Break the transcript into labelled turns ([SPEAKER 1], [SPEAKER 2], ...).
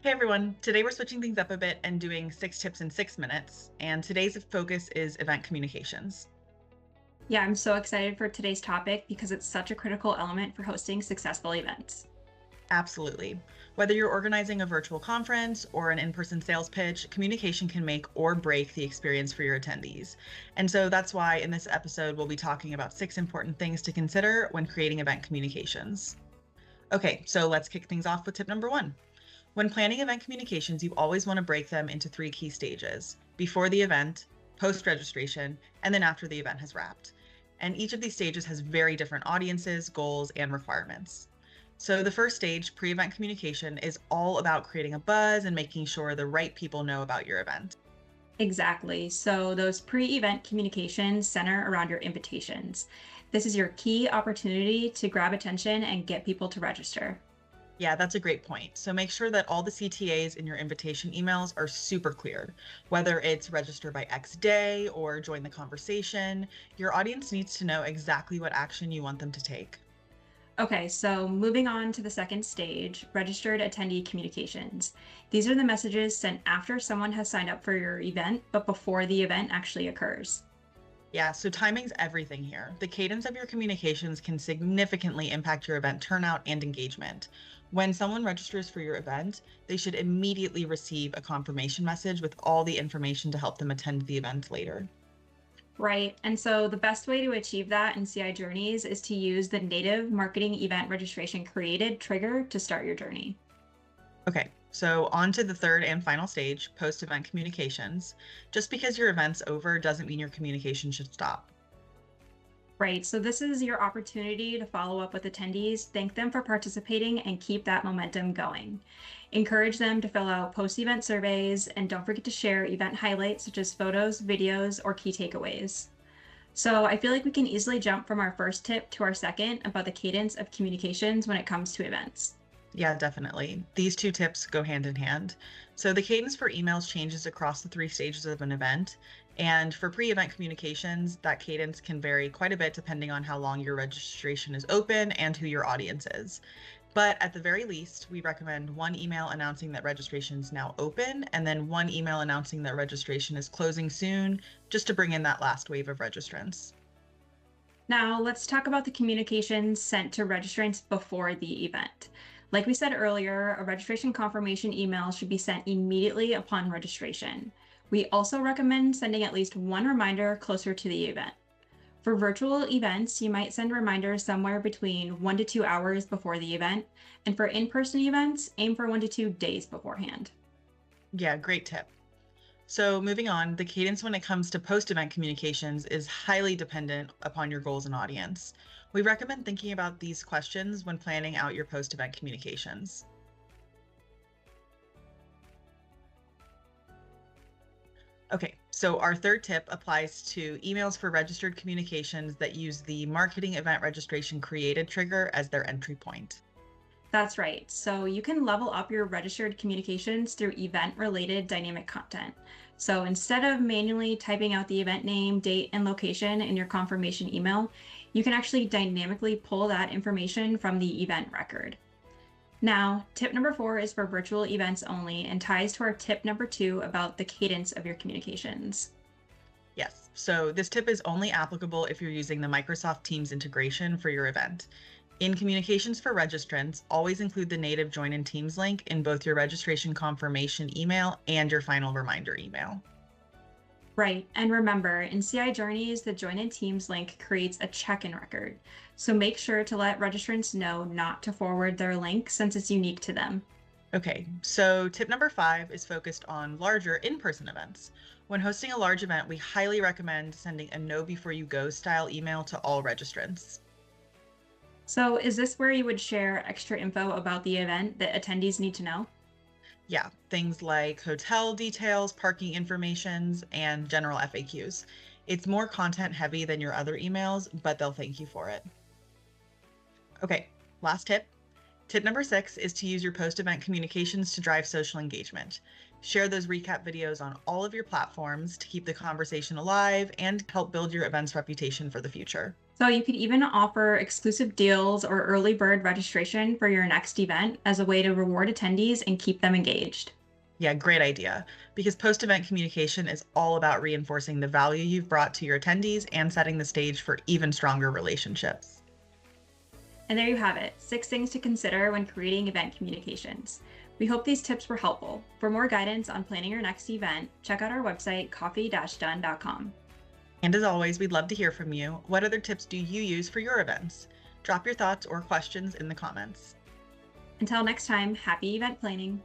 [SPEAKER 1] Hey everyone, today we're switching things up a bit and doing 6 tips in 6 minutes. And today's focus is event communications.
[SPEAKER 2] Yeah, I'm so excited for today's topic because it's such a critical element for hosting successful events.
[SPEAKER 1] Absolutely. Whether you're organizing a virtual conference or an in person sales pitch, communication can make or break the experience for your attendees. And so that's why in this episode, we'll be talking about 6 important things to consider when creating event communications. Okay, so let's kick things off with tip number one. When planning event communications, you always want to break them into three key stages: before the event, post registration, and then after the event has wrapped. And each of these stages has very different audiences, goals, and requirements. So, the first stage, pre event communication, is all about creating a buzz and making sure the right people know about your event.
[SPEAKER 2] Exactly. So, those pre event communications center around your invitations. This is your key opportunity to grab attention and get people to register.
[SPEAKER 1] Yeah, that's a great point. So make sure that all the CTAs in your invitation emails are super clear. Whether it's register by X day or join the conversation, your audience needs to know exactly what action you want them to take.
[SPEAKER 2] Okay, so moving on to the second stage, registered attendee communications. These are the messages sent after someone has signed up for your event, but before the event actually occurs.
[SPEAKER 1] Yeah, so timing's everything here. The cadence of your communications can significantly impact your event turnout and engagement. When someone registers for your event, they should immediately receive a confirmation message with all the information to help them attend the event later.
[SPEAKER 2] Right. And so the best way to achieve that in CI Journeys is to use the native marketing event registration created trigger to start your journey.
[SPEAKER 1] Okay, so on to the third and final stage, post-event communications. Just because your event's over doesn't mean your communication should stop.
[SPEAKER 2] Right. So this is your opportunity to follow up with attendees, thank them for participating, and keep that momentum going. Encourage them to fill out post-event surveys, and don't forget to share event highlights such as photos, videos, or key takeaways. So I feel like we can easily jump from our first tip to our second about the cadence of communications when it comes to events.
[SPEAKER 1] Yeah, definitely. These two tips go hand in hand. So the cadence for emails changes across the three stages of an event. And for pre-event communications, that cadence can vary quite a bit depending on how long your registration is open and who your audience is. But at the very least, we recommend one email announcing that registration is now open, and then one email announcing that registration is closing soon, just to bring in that last wave of registrants.
[SPEAKER 2] Now, let's talk about the communications sent to registrants before the event. Like we said earlier, a registration confirmation email should be sent immediately upon registration. We also recommend sending at least one reminder closer to the event. For virtual events, you might send reminders somewhere between 1 to 2 hours before the event, and for in person events, aim for 1 to 2 days beforehand.
[SPEAKER 1] Yeah, great tip. So, moving on, the cadence when it comes to post event communications is highly dependent upon your goals and audience. We recommend thinking about these questions when planning out your post event communications. Okay, so our third tip applies to emails for registered communications that use the marketing event registration created trigger as their entry point.
[SPEAKER 2] That's right. So you can level up your registered communications through event-related dynamic content. So instead of manually typing out the event name, date, and location in your confirmation email, you can actually dynamically pull that information from the event record. Now, tip number 4 is for virtual events only and ties to our tip number 2 about the cadence of your communications.
[SPEAKER 1] Yes, so this tip is only applicable if you're using the Microsoft Teams integration for your event. In communications for registrants, always include the native Join in Teams link in both your registration confirmation email and your final reminder email.
[SPEAKER 2] Right, and remember, in CI Journeys, the Join in Teams link creates a check-in record. So make sure to let registrants know not to forward their link since it's unique to them.
[SPEAKER 1] Okay, so tip number 5 is focused on larger in person events. When hosting a large event, we highly recommend sending a know before you go style email to all registrants.
[SPEAKER 2] So is this where you would share extra info about the event that attendees need to know?
[SPEAKER 1] Yeah, things like hotel details, parking informations, and general FAQs. It's more content heavy than your other emails, but they'll thank you for it. Okay, last tip. Tip number 6 is to use your post event communications to drive social engagement. Share those recap videos on all of your platforms to keep the conversation alive and help build your event's reputation for the future.
[SPEAKER 2] So you could even offer exclusive deals or early bird registration for your next event as a way to reward attendees and keep them engaged.
[SPEAKER 1] Yeah, great idea. Because post event communication is all about reinforcing the value you've brought to your attendees and setting the stage for even stronger relationships.
[SPEAKER 2] And there you have it, 6 things to consider when creating event communications. We hope these tips were helpful. For more guidance on planning your next event, check out our website, coffee-done.com.
[SPEAKER 1] And as always, we'd love to hear from you. What other tips do you use for your events? Drop your thoughts or questions in the comments.
[SPEAKER 2] Until next time, happy event planning.